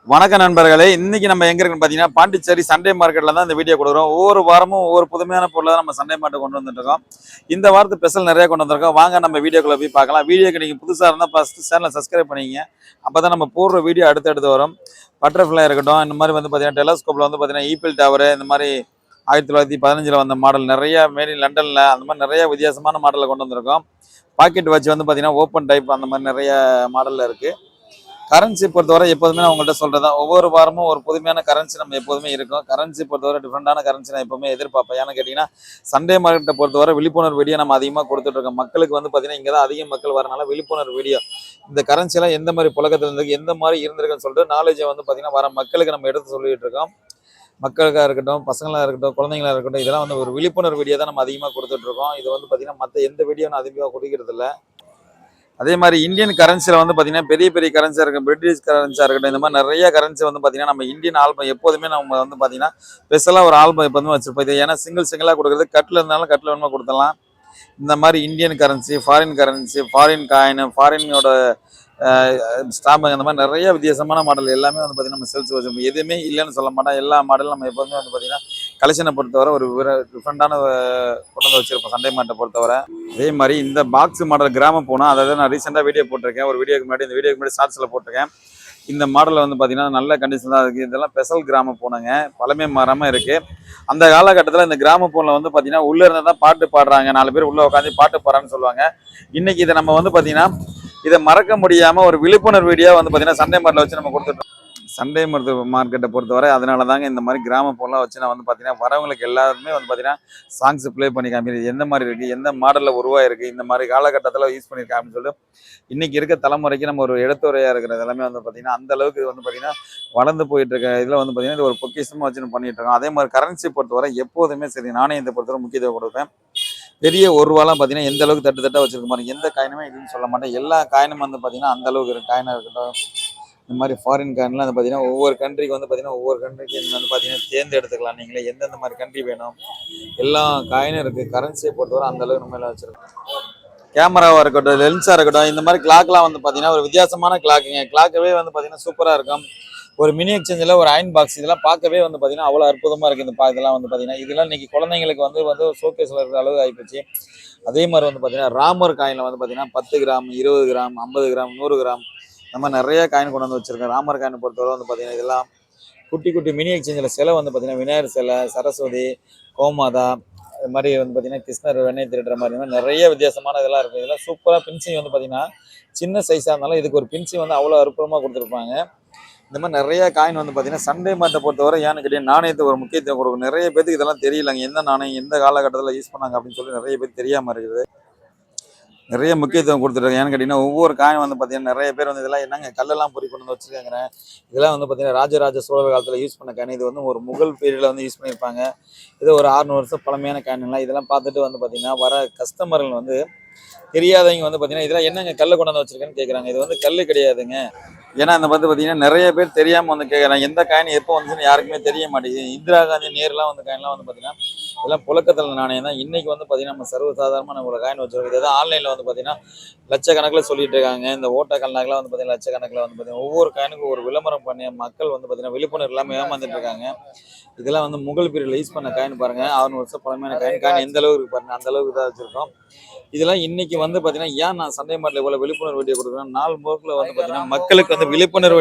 வணக்க நண்பர்களே, இன்னைக்கு நம்ம எங்க இருக்குன்னு பாத்தீங்கன்னா பாண்டிச்சேரி சண்டே மார்க்கெட்ல தான் இந்த வீடியோ கொடுக்குறோம். ஒவ்வொரு வாரமும் ஒவ்வொரு புதுமையான பொருளை தான் நம்ம சண்டே மார்க்கெட் கொண்டு வந்துட்டு இருக்கோம். இந்த வாரத்து ஸ்பெஷல் நிறைய கொண்டு வந்திருக்கோம். வாங்க நம்ம வீடியோக்குள்ள போய் பார்க்கலாம். வீடியோக்கு நீங்க புதுசா இருந்தா ஃபர்ஸ்ட் சேனலை சப்ஸ்கிரைப் பண்ணிக்கங்க. அப்பதான் நம்ம போடுற வீடியோ அடுத்தடுத்து வரும். பட்டர்ஃப்ளை இருக்கட்டும், இந்த மாதிரி வந்து பாத்தீங்கன்னா டெலஸ்கோப்ல வந்து பாத்தீங்கன்னா ஈபிள் டவர், இந்த மாதிரி 1915 வந்த மாடல் நிறைய மேரி லண்டன்ல அந்த மாதிரி நிறைய வித்தியாசமான மாடலை கொண்டு வந்திருக்கோம். பாக்கெட் வாட்ச் வந்து பாத்தீங்கன்னா ஓப்பன் டைப் அந்த மாதிரி நிறைய மாடல்ல இருக்கு. கரன்சி பொறுத்தவரை எப்போதுமே நான் உங்கள்கிட்ட சொல்றதா ஒவ்வொரு வாரமும் ஒரு புதுமையான கரன்சி நம்ம எப்போதுமே இருக்கும். கரன்சி பொறுத்தவரை டிஃப்ரெண்டான கரன்சி நான் எப்பவுமே எதிர்பார்ப்பேன். ஏன்னு கேட்டீங்கன்னா சண்டே மார்க்கெட்டை பொறுத்தவரை விழிப்புணர்வு வீடியோ நம்ம அதிகமாக கொடுத்துட்டு இருக்கோம். மக்களுக்கு வந்து பார்த்தீங்கன்னா இங்கே தான் அதிக மக்கள் வரனால விழிப்புணர்வு வீடியோ இந்த கரன்சிலாம் எந்த மாதிரி புழக்கத்தில் இருந்து எந்த மாதிரி இருந்திருக்குன்னு சொல்லிட்டு நாலேஜை வந்து பார்த்தீங்கன்னா வர மக்களுக்கு நம்ம எடுத்து சொல்லிட்டு இருக்கோம். மக்களுக்காக இருக்கட்டும், பசங்களாக இருக்கட்டும், குழந்தைங்களா இருக்கட்டும், இதெல்லாம் வந்து ஒரு விழிப்புணர்வு வீடியோ தான் நம்ம அதிகமாக கொடுத்துட்டு இருக்கோம். இது வந்து பார்த்தீங்கன்னா மற்ற எந்த வீடியோ நான் அதிகமாக கொடுக்கிறது இல்லை. அதே மாதிரி இந்தியன் கரன்சியில் வந்து பார்த்தீங்கன்னா பெரிய பெரிய கரன்சியாக இருக்கும், பிரிட்டிஷ் கரன்சியாக இருக்கட்டும், இந்த மாதிரி நிறைய கரன்சி வந்து பார்த்தீங்கன்னா நம்ம இந்தியன் ஆல்பம் எப்போதுமே நம்ம வந்து பார்த்தீங்கன்னா ஸ்பெஷலாக ஒரு ஆல்பம் எப்போதுமே வச்சிருப்போம். இது ஏன்னா சிங்கிளாக கொடுக்குறது கட்டில் இருந்தாலும் கட்டில் வேணுமா கொடுத்துடலாம். இந்த மாதிரி இந்தியன் கரன்சி, ஃபாரின் காயின், ஃபாரினோட ஸ்டாம்பு அந்த மாதிரி நிறைய வித்தியாசமான மாடல் எல்லாமே வந்து பார்த்தீங்கன்னா நம்ம சேல்ஸ் வச்சிருப்போம். எதுவுமே இல்லைன்னு சொல்ல மாட்டோம். எல்லா மாடலும் நம்ம எப்போதுமே வந்து பார்த்தீங்கன்னா கலெக்ஷனை பொறுத்தவரை ஒரு டிஃப்ரெண்டான கொண்டு வந்து வச்சிருப்போம் சண்டே மார்க்கெட்டை பொறுத்தவரை. அதே மாதிரி இந்த பாக்ஸ் மாடல் கிராமம் போனால் அதாவது நான் ரீசெண்டாக வீடியோ போட்டிருக்கேன். ஒரு வீடியோக்கு முன்னாடி இந்த வீடியோக்கு முன்னாடி ஷார்ட்ஸில் போட்டிருக்கேன். இந்த மாடலில் வந்து பார்த்தீங்கன்னா நல்ல கண்டிஷன் தான் இருக்குது. இதெல்லாம் ஸ்பெஷல் கிராம போனுங்க, பழமை மரமாக இருக்குது. அந்த காலகட்டத்தில் இந்த கிராம போனில் வந்து பார்த்தீங்கன்னா உள்ளே இருந்தால் தான் பாட்டு பாடுறாங்க, 4 பேர் உள்ளே உட்காந்து பாட்டு பாடுறான்னு சொல்லுவாங்க. இன்னைக்கு இதை நம்ம வந்து பார்த்தீங்கன்னா இதை மறக்க முடியாமல் ஒரு விழிப்புணர்வு வீடியோ வந்து பார்த்தீங்கன்னா சண்டே மார்க்கெட்டில் வச்சு நம்ம கொடுத்துட்டோம். சண்டே மார்க்கெட்டை பொறுத்தவரை அதனால தாங்க இந்த மாதிரி கிராம போன்லாம் வச்சு நான் வந்து பார்த்தீங்கன்னா வரவங்களுக்கு எல்லாருமே வந்து பார்த்தீங்கன்னா சாங்ஸ் ப்ளே பண்ணி காமிக்கிறது எந்த மாதிரி இருக்குது, எந்த மாடலில் உருவாயிருக்கு, இந்த மாதிரி காலகட்டத்தில் யூஸ் பண்ணியிருக்காங்கன்னு சொல்லிட்டு இன்றைக்கி இருக்க தலைமுறைக்கு நம்ம ஒரு எடுத்துரையாக இருக்கிறது எல்லாமே வந்து பார்த்திங்கன்னா அந்த அளவுக்கு வந்து பார்த்திங்கன்னா வளர்ந்து போயிட்டு இருக்க இதில் வந்து பார்த்திங்கன்னா இது ஒரு பொக்கிஷமாக வச்சு பண்ணிட்டு இருக்கோம். அதே மாதிரி கரன்சி பொறுத்தவரை எப்போதுமே சரி நாணயத்தை பொறுத்தவரை முக்கியத்துவம் கொடுப்பேன். பெரிய ஒரு ரூபாலாம் பார்த்தீங்கன்னா எந்த அளவுக்கு தட்டு தட்டாக வச்சிருக்க மாதிரி எந்த காயினுமே இதுன்னு சொல்ல மாட்டேன். எல்லா காயினும் வந்து பார்த்தீங்கன்னா அந்த அளவுக்கு இருக்கு. காயினாக இருக்கட்டும், இந்த மாதிரி ஃபாரின் காயின்லாம் வந்து பார்த்தீங்கன்னா ஒவ்வொரு கண்ட்ரிக்கு வந்து பார்த்தீங்கன்னா ஒவ்வொரு கண்ட்ரிக்கு வந்து பார்த்தீங்கன்னா தேர்ந்தெடுத்துக்கலாம். நீங்களே எந்தெந்த மாதிரி கண்ட்ரி வேணும் எல்லா காயினும் இருக்குது. கரன்சியை பொறுத்தவரை அந்த அளவுக்கு நம்ம எல்லாம் வச்சிருக்கோம். கேமராவாக இருக்கட்டும், லென்ஸாக இருக்கட்டும், இந்த மாதிரி கிளாக்லாம் வந்து பார்த்தீங்கன்னா ஒரு வித்தியாசமான கிளாக்குங்க. கிளாக்கவே வந்து பார்த்தீங்கன்னா சூப்பராக இருக்கும். ஒரு மினி எக்ஸ்சேஞ்சில் ஒரு அயன் பாக்ஸ் இதெல்லாம் பார்க்கவே வந்து பார்த்தீங்கன்னா அவ்வளோ அற்புதமாக இருக்குது. இந்த இதெல்லாம் வந்து பார்த்தீங்கன்னா இதெல்லாம் இன்றைக்கி குழந்தைங்களுக்கு வந்து ஷோகேஸில் இருக்கிற அளவு ஆகிப்போச்சு. அதே மாதிரி வந்து பார்த்தீங்கன்னா ராமர் காயினில் வந்து பார்த்தீங்கன்னா 10 கிராம், 20 கிராம், 50 கிராம், 100 கிராம் நம்ம நிறைய காயின் கொண்டு வந்து வச்சுருக்கேன். ராமர் காயின் பொறுத்தவரை வந்து பார்த்தீங்கன்னா இதெல்லாம் குட்டி குட்டி மினி எக்ஸ்சேஞ்சில் சிலை வந்து பார்த்தீங்கன்னா விநாயகர் சிலை, சரஸ்வதி, கோமாதா, இது மாதிரி வந்து பார்த்தீங்கன்னா கிருஷ்ணர் வெண்ணெய் திருடுற மாதிரி நிறைய வித்தியாசமான இதெல்லாம் இருக்குது. இதெல்லாம் சூப்பராக பின்சிங் வந்து பார்த்தீங்கன்னா சின்ன சைஸாக இருந்தாலும் இதுக்கு ஒரு பின்சிங் வந்து அவ்வளோ அற்புதமாக கொடுத்துருப்பாங்க. இந்த மாதிரி நிறைய காயின் வந்து பார்த்தீங்கன்னா சண்டே மார்க்கெட்டை பொறுத்தவரை ஏன்னு கேட்டீங்கன்னா நாணயத்துக்கு ஒரு முக்கியத்துவம் கொடுக்கும். நிறைய பேருக்கு இதெல்லாம் தெரியலங்க, எந்த நாணயம் எந்த காலகட்டத்தில் யூஸ் பண்ணாங்க அப்படின்னு சொல்லி நிறைய பேர் தெரியாமல் இருக்குது. நிறைய முக்கியத்துவம் கொடுத்துருக்காங்க. ஏன்னு கேட்டிங்கன்னா ஒவ்வொரு காயின் வந்து பார்த்தீங்கன்னா நிறைய பேர் வந்து இதெல்லாம் என்னங்க கல்லெல்லாம் பொறி கொண்டு வந்து வச்சுருக்காங்க. இதெல்லாம் வந்து பார்த்தீங்கன்னா ராஜராஜ சோழ காலத்தில் யூஸ் பண்ண காயின். இது வந்து ஒரு முகல் பீரியடில் வந்து யூஸ் பண்ணியிருப்பாங்க. இது ஒரு 600 வருஷம் பழமையான காயின்லாம். இதெல்லாம் பார்த்துட்டு வந்து பார்த்தீங்கன்னா வர கஸ்டமர்கள் வந்து தெரியாதவங்க வந்து பார்த்தீங்கன்னா இதெல்லாம் என்னங்க கல்லை கொண்டு வந்து வச்சுருக்கேன்னு கேட்குறாங்க. இது வந்து கல் கிடையாதுங்க. ஏன்னா அந்த பார்த்து பார்த்தீங்கன்னா நிறைய பேர் தெரியாமல் வந்து கேட்குறாங்க. எந்த காயின் எப்போ வந்துச்சுன்னு யாருக்குமே தெரிய மாட்டேங்குது. இந்திரா காந்தி நேரெலாம் வந்து காயின்லாம் வந்து பார்த்தீங்கன்னா இதெல்லாம் புழக்கத்தில் நாணயம் தான். இன்றைக்கி வந்து பார்த்தீங்கன்னா நம்ம சர்வசாதாரணமாக நம்மளோட காயின் வச்சுருக்கோம். இதை தான் ஆன்லைனில் வந்து பார்த்தீங்கன்னா லட்சக்கணக்கில் சொல்லிட்டு இருக்காங்க. இந்த ஓட்ட கல்நாக்கெலாம் வந்து பார்த்தீங்கன்னா லட்சக்கணக்கில் வந்து பார்த்தீங்கன்னா ஒவ்வொரு காயினுக்கும் ஒரு விளம்பரம் பண்ணி மக்கள் வந்து பார்த்தீங்கன்னா விழிப்புணர்வு இல்லாமல் ஏமாந்துட்டு இருக்காங்க. இதெல்லாம் வந்து முகல் பீரியடில் யூஸ் பண்ண காயின் பாருங்கள். 600 வருஷம் பழமையான காயின் எந்த அளவுக்கு பாருங்கள், அந்த அளவுக்கு தான் வச்சுருக்கோம். இதெல்லாம் இன்னைக்கு வந்து பார்த்தீங்கன்னா ஏன் நான் சண்டே மார்க்கெட்டில் இவ்வளோ விழிப்புணர்வு வீடியோ கொடுக்குறேன், நாள் போக்கில் வந்து பார்த்தீங்கன்னா மக்களுக்கு வந்து விழிப்புணர்வு